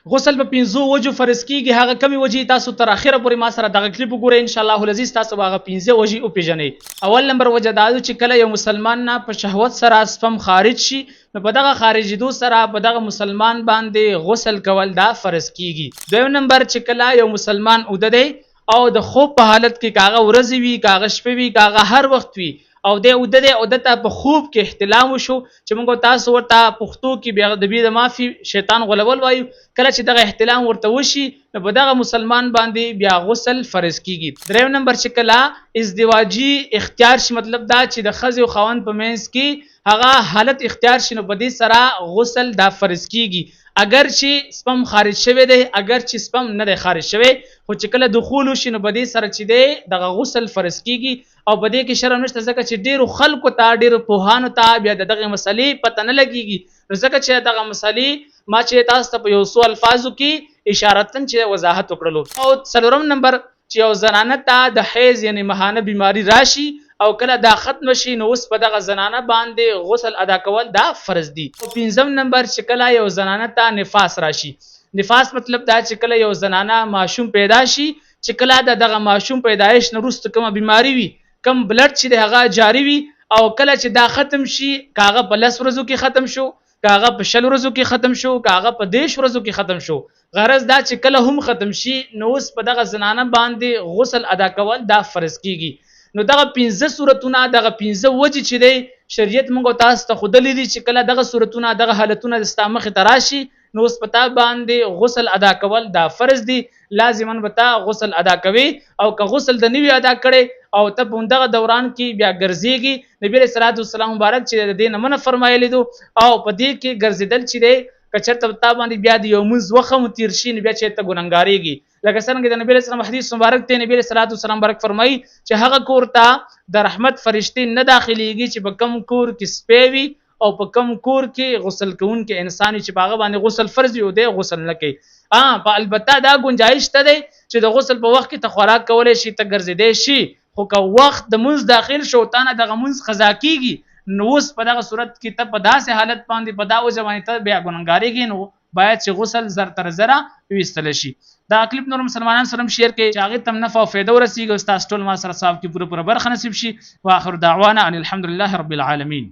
غسل په 15 وجو فرض کیږي. هغه کمی وجې تاسو تر اخره پورې ما سره دغه کلیپ وګورئ ان شاء الله العزیز تاسو هغه 15 وجې او پیژنئ. اول نمبر وجه دا چې کله یو مسلمان نه په شهوت سره سپم خارج شي نو په دغه خارجیدو سره په دغه مسلمان باندې غسل کول دا فرض کیږي. دویم نمبر چې کله یو مسلمان اوده او د خوب په حالت کې کاغه ورځ وي کاغه شپه وي کاغه هر وخت وي او د اوده او دته په خوب کې احتلام وشو چې موږ تاسو ورته پښتو کې بیا د بی د مافي شیطان غلول وایو. کله چې دغه احتلام ورته وشي نو په دغه مسلمان باندې بیا غسل فرض کیږي. دریم نمبر چې کله ازدواجی اختیار شي مطلب دا چې د خزي او خوند په منځ کې هغه حالت اختیار شي نو په دې سره غسل دا فرض کیږي. اگر چې سپم خارج شوی دی اگر چې سپم نه دی خارج شوی خو چې کله دخول وشي نو په دې سره چې دی دغه غسل فرض کیږي. او په دې کې شرم نشته ځکه چې ډیرو خلکو ته ډیرو پوهانو ته بیا دغه مسلې پته نه لګیږي ځکه چې دغه مسلې ما چې تاسو ته په یو څو الفاظو کې اشارتن چې وضاحت وکړلو. او څلورم نمبر چې یو زنانه ته د حیض یعنی ماهانه بیماری راشي او کله دا ختم شي نو اوس په دغه زنانه باندې غسل ادا کول دا فرض دي. او پنځم نمبر چې کله یو زنانه ته نفاس راشي. نفاس مطلب دا چې کله یو زنانه ماشوم پیدا شي چې کله دغه ماشوم پیدایش نه وروسته کومه بیماری وي کم بلډ چې هغه جاری وي او کله چې دا ختم شي کاغه په 10 ورځو کې ختم شو کاغه په 10 ورځو کې ختم شو کاغه په 10 ورځو کې ختم شو. غرض دا چې کله هم ختم شي نو اوس په دغه زنانه باندې غسل ادا کول دا فرض کیږي. نو دغه 15 صورتونه دغه 15 وجې چې دی شریعت موږ تاسو ته خودلې دي چې کله دغه صورتونه دغه حالتونه د استامخ تراشي نو اوس پتا باندې غسل ادا کول دا فرض دي. لازمن بتا غسل ادا کوي او که غسل د نیوی ادا کړي او ته په دغه دوران کې بیا ګرځيږي نبی رسول الله صلی الله مبارک چې د دین منه فرمایلی دو او په دې کې ګرځیدل چې دی کچرته تا باندې بیا د یو منځ وخم تیر شي بیا چې ته ګناګاریږي. لکه څنګه د نبی رسول الله حدیث مبارک ته نبی رسول الله صلی الله مبارک فرمایي چې هغه کور ته د رحمت فرشتي نه داخليږي چې په کم کور کې سپېوي او په کم کور کې غسل کوون کې انساني چې باغ باندې غسل فرض یو دی غسل نه کوي. په البته دا گنجائش ته دی چې د غسل په وخت کې ته خوراک کولای شي ته ګرځیدې شي خو که وخت د منځ داخل شو تانه دغه منځ قضا کیږي نو اوس په دغه صورت کې ته په داسې حالت باندې په دا وجه باندې ته بیا ګناګاریږي نو باید چې غسل زر تر زره ویستل شي. دا کلیپ نور مسلمانانو سره شیر کړئ چې هغه تم نفع او فایده ورسیږي او تاسو ټول ما سره صاحب کې پوره برخه نصیب شي. واخر دعوانا ان الحمد لله رب العالمین.